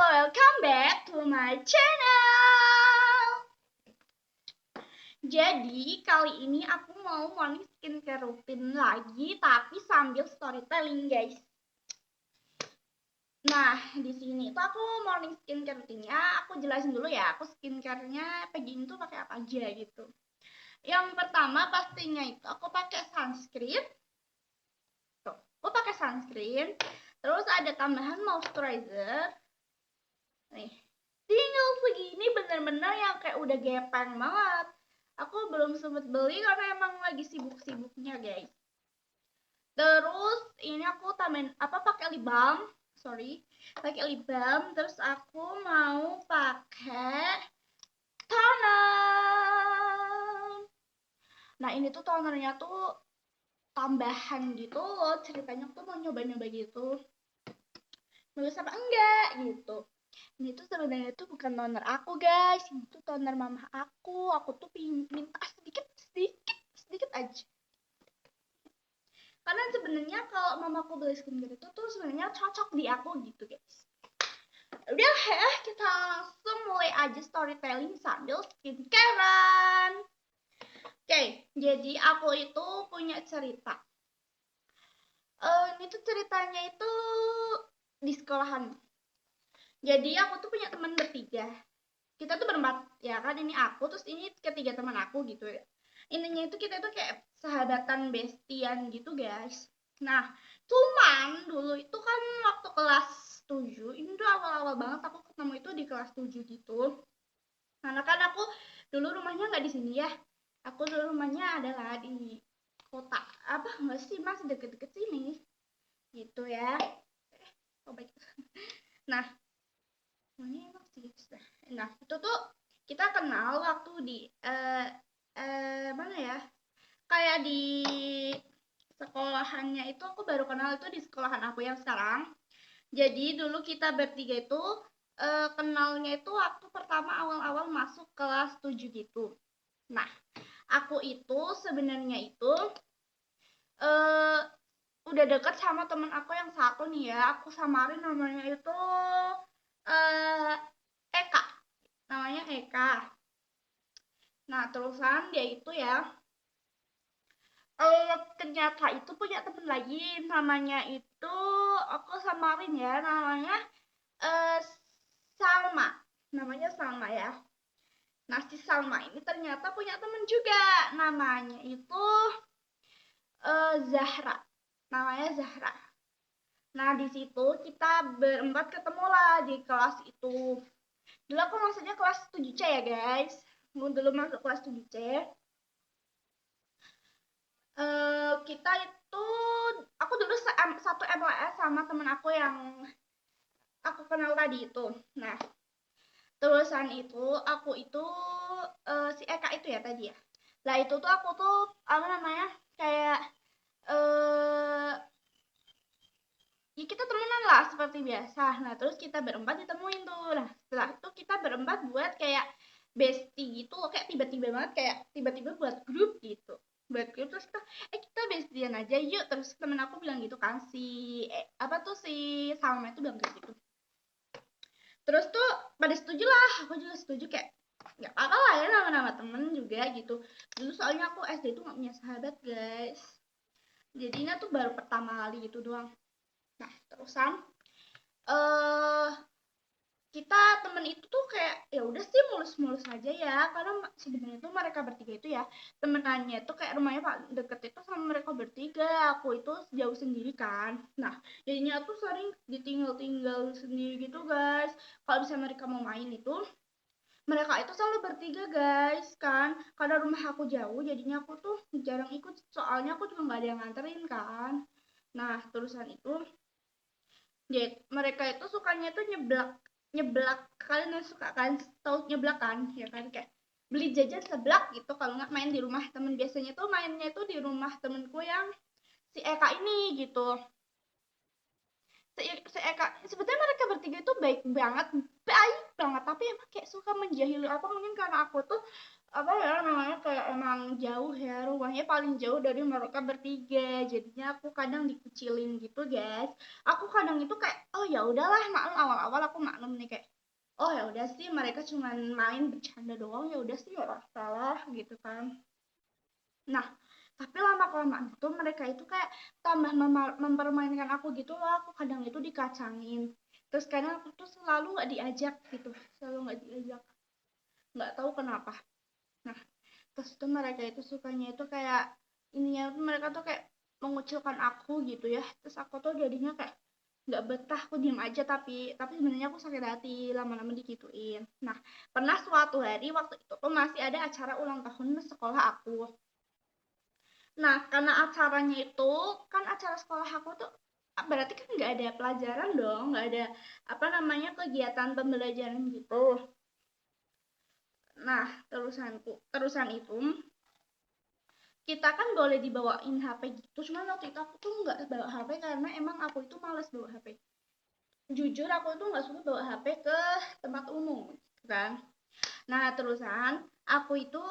welcome back to my channel. Jadi kali ini aku mau morning skincare rutin lagi, tapi sambil storytelling guys. Nah di sini tuh aku morning skincare rutinnya, aku jelasin dulu ya, aku skincarenya pagi ini tuh pakai apa aja gitu. Yang pertama pastinya itu aku pakai sunscreen. Tuh, aku pakai sunscreen. Terus ada tambahan moisturizer. Nih, tinggal segini bener-bener yang kayak udah gepeng banget. Aku belum sempet beli karena emang lagi sibuk-sibuknya guys. Terus ini aku tambahin pakai lip balm, pakai lip balm. Terus aku mau pakai toner. Nah ini tuh tonernya tuh tambahan gitu loh, ceritanya tuh mau nyoba-nyoba gitu. Bagus apa enggak gitu. Ini tuh sebenarnya tuh bukan toner aku guys, ini tuh toner mama aku tuh minta sedikit aja, karena sebenarnya kalau mamaku beli skincare itu tuh sebenarnya cocok di aku gitu guys. Udah ya, kita langsung mulai aja storytelling sambil skincarean. Oke, jadi aku itu punya cerita. Ini tuh ceritanya itu di sekolahan. Jadi aku tuh punya teman bertiga. Kita tuh berempat ya kan, ini aku terus ini ketiga teman aku gitu ya. Intinya itu kita tuh kayak sahabatan bestian gitu guys. Nah cuman dulu itu kan waktu kelas 7 ini tuh awal-awal banget aku ketemu itu di kelas 7 gitu. Karena kan aku dulu rumahnya nggak di sini ya, aku dulu rumahnya adalah di kota enggak sih mas, deket-deket sini gitu ya. Oh baik. Nah nah itu tuh kita kenal waktu di mana ya, kayak di sekolahannya itu aku baru kenal itu di sekolahan aku yang sekarang. Jadi dulu kita bertiga itu kenalnya itu waktu pertama awal-awal masuk kelas 7 gitu. Nah aku itu sebenarnya itu udah deket sama temen aku yang satu nih ya, aku samarin namanya itu Eka, namanya Eka. Nah terusan dia itu ya ternyata itu punya temen lagi, namanya itu aku samarin ya, namanya Salma, namanya Salma ya. Nah si Salma ini ternyata punya temen juga, namanya itu Zahra, namanya Zahra. Nah di situ kita berempat ketemu lah di kelas itu. Dulu aku masuknya kelas 7C ya guys. Dulu masuk kelas 7C. Kita itu, aku dulu satu MLS sama temen aku yang aku kenal tadi itu. Nah terusan itu aku itu si Eka itu ya tadi ya. Lah itu tuh aku tuh apa namanya kayak ya kita temenan lah seperti biasa. Nah terus kita berempat ditemuin tuh. Nah setelah itu kita berempat buat kayak bestie gitu loh, kayak tiba-tiba banget, kayak tiba-tiba buat grup gitu, terus kita bestian aja yuk. Terus temen aku bilang gitu kan, si Salma itu bilang kayak gitu. Terus tuh pada setuju lah, aku juga setuju, kayak nggak apa-apa lah ya nama-nama temen juga gitu. Dulu soalnya aku SD tuh nggak punya sahabat guys, jadinya tuh baru pertama kali gitu doang. Nah terusan kita temen itu tuh kayak ya udah sih mulus-mulus aja ya, karena sebenarnya tuh mereka bertiga itu ya temenannya tuh kayak rumahnya pak deket itu sama mereka bertiga, aku itu jauh sendiri kan. Nah jadinya tuh sering ditinggal-tinggal sendiri gitu guys. Kalau bisa mereka mau main itu mereka itu selalu bertiga guys kan, karena rumah aku jauh jadinya aku tuh jarang ikut, soalnya aku juga nggak ada yang nganterin kan. Nah terusan itu mereka itu sukanya tuh nyeblak nyeblak, kalian suka kan tahu nyeblak kan ya kan, kayak beli jajan seblak gitu, kalau nggak main di rumah temen. Biasanya tuh mainnya tuh di rumah temenku yang si Eka ini gitu. Si Eka sebetulnya mereka bertiga itu baik banget, tapi emang kayak suka menjahili aku, mungkin karena aku tuh apa ya namanya, kayak emang jauh ya, rumahnya paling jauh dari mereka bertiga, jadinya aku kadang dikucilin gitu guys. Aku kadang itu kayak, oh ya udahlah, maklum, awal-awal aku maklum nih, kayak oh ya udah sih, mereka cuman main bercanda doang, ya udah sih, gak masalah gitu kan. Nah, tapi lama kelamaan itu mereka itu kayak tambah mempermainkan aku gitu loh. Aku kadang itu dikacangin, terus kadang aku tuh selalu nggak diajak gitu, selalu nggak diajak, nggak tahu kenapa. Nah, terus tuh mereka itu sukanya itu kayak ininya tuh, mereka tuh kayak mengucilkan aku gitu ya, terus aku tuh jadinya kayak nggak betah, aku diem aja, tapi sebenarnya aku sakit hati lama-lama digituin. Nah, pernah suatu hari waktu itu tuh masih ada acara ulang tahun sekolah aku. Nah, karena acaranya itu kan acara sekolah aku tuh, berarti kan nggak ada pelajaran dong, nggak ada apa namanya, kegiatan pembelajaran gitu. Nah, terusan itu kita kan boleh dibawain HP gitu, cuman waktu itu aku tuh nggak bawa HP karena emang aku itu malas bawa HP. Jujur aku tuh nggak suka bawa HP ke tempat umum gitu kan. Nah, terusan aku itu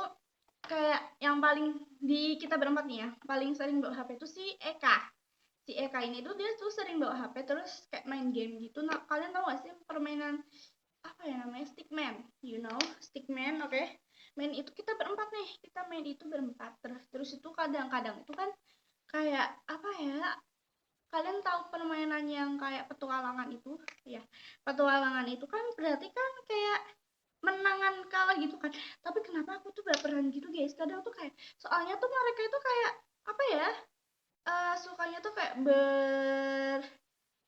kayak yang paling di kita berempat nih ya, paling sering bawa HP itu si Eka. Si Eka ini tuh dia tuh sering bawa HP terus kayak main game gitu. Nah, kalian tahu gak sih permainan apa ya namanya, stickman, you know, stickman, oke. Okay? Main itu kita berempat nih, kita main itu berempat, terus itu kadang-kadang itu kan kayak apa ya, kalian tahu permainan yang kayak petualangan itu ya. Petualangan itu kan berarti kan kayak menangan kalah gitu kan. Tapi kenapa aku tuh baperan gitu guys, kadang tuh kayak, soalnya tuh mereka itu kayak apa ya, sukanya tuh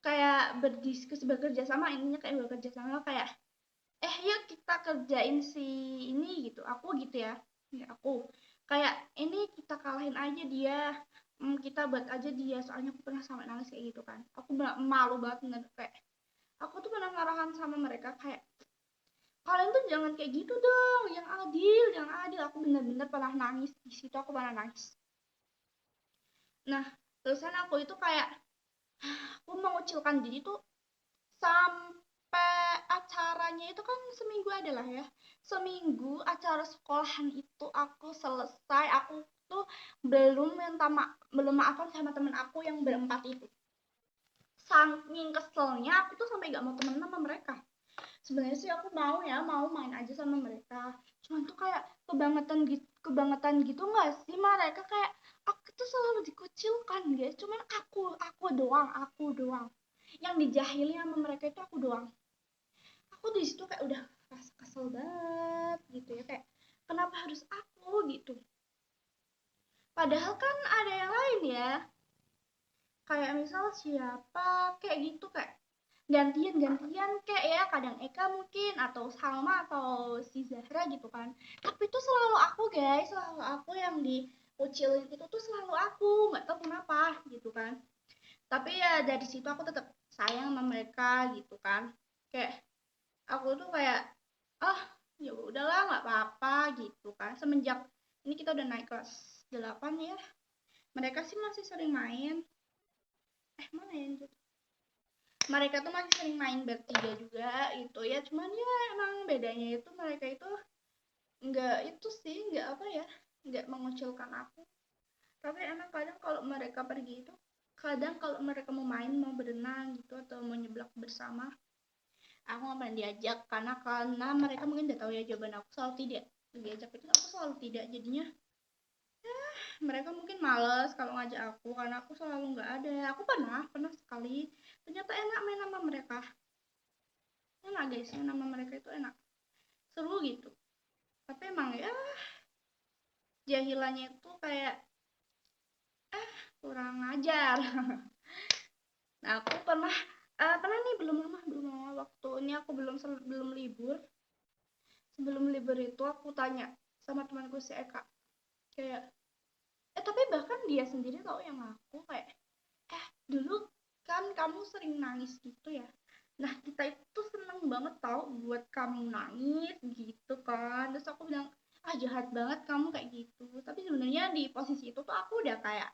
kayak berdiskusi, bekerja sama, intinya kayak bekerja sama, kayak yuk kita kerjain si ini gitu, aku gitu ya. Ya aku kayak ini kita kalahin aja dia, kita buat aja dia, soalnya aku pernah sampai nangis kayak gitu kan. Aku malu banget bener, kayak aku tuh pernah marahan sama mereka kayak, kalian tuh jangan kayak gitu dong, yang adil. Aku bener-bener pernah nangis di situ, aku pernah nangis. Nah, terusan aku itu kayak aku mengucilkan diri tuh sampai acaranya itu kan seminggu adalah ya, seminggu acara sekolahan itu aku selesai, aku tuh belum maafan sama temen aku yang berempat itu. Saking keselnya aku tuh sampai gak mau temenan sama mereka. Sebenarnya sih aku mau ya, mau main aja sama mereka, cuman tuh kayak kebangetan gitu nggak sih, mereka kayak aku tuh selalu dikucilkan guys, cuman aku doang yang dijahili sama mereka itu, aku doang. Aku di situ kayak udah rasa kesel banget gitu ya, kayak kenapa harus aku gitu, padahal kan ada yang lain ya, kayak misal siapa kayak gitu, kayak gantian kayak ya, kadang Eka mungkin atau Salma atau si Zahra gitu kan. Tapi itu selalu aku guys, selalu aku yang dikucilin, itu tuh selalu aku, nggak tahu kenapa gitu kan. Tapi ya dari situ aku tetap sayang sama mereka gitu kan, kayak aku tuh kayak, ah ya udahlah nggak apa-apa gitu kan. Semenjak ini kita udah naik kelas 8 ya, mereka sih masih sering main. Mana ya yang mereka tuh masih sering main bertiga juga itu ya, cuman ya emang bedanya itu mereka itu nggak itu sih, nggak apa ya, nggak mengucilkan aku. Tapi emang kadang kalau mereka pergi itu, kadang kalau mereka mau main, mau berenang gitu atau mau nyeblak bersama, aku nggak pernah diajak, karena mereka mungkin udah tahu ya jawaban aku selalu tidak. Diajak itu aku selalu tidak, jadinya mereka mungkin males kalau ngajak aku karena aku selalu nggak ada. Aku pernah sekali, ternyata enak main sama mereka, enak guys, main sama mereka itu enak, seru gitu. Tapi emang ya jahilannya itu kayak kurang ajar. Nah, aku pernah nih, belum lama waktu ini aku belum libur, sebelum libur itu aku tanya sama temanku si Eka, kayak tapi bahkan dia sendiri tahu yang aku kayak, dulu kan kamu sering nangis gitu ya, nah kita itu seneng banget tau buat kamu nangis gitu kan. Terus aku bilang, jahat banget kamu kayak gitu. Tapi sebenarnya di posisi itu tuh aku udah kayak,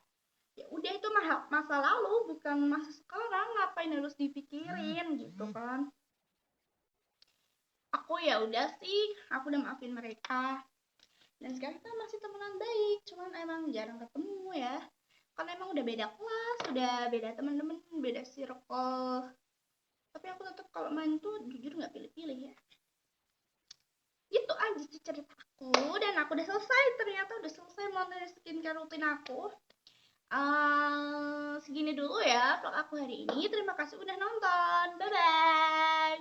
ya udah itu masa lalu, bukan masa sekarang, ngapain harus dipikirin gitu kan. Aku ya udah sih, aku udah maafin mereka. Dan sekarang kita masih temenan baik, cuman emang jarang ketemu ya. Kan emang udah beda kelas, udah beda temen-temen, beda circle. Tapi aku tetap kalau main tuh jujur nggak pilih-pilih ya. Itu aja sih cerita aku, dan aku udah selesai, ternyata udah selesai monitoring skincare rutin aku. Segini dulu ya vlog aku hari ini. Terima kasih udah nonton. Bye bye.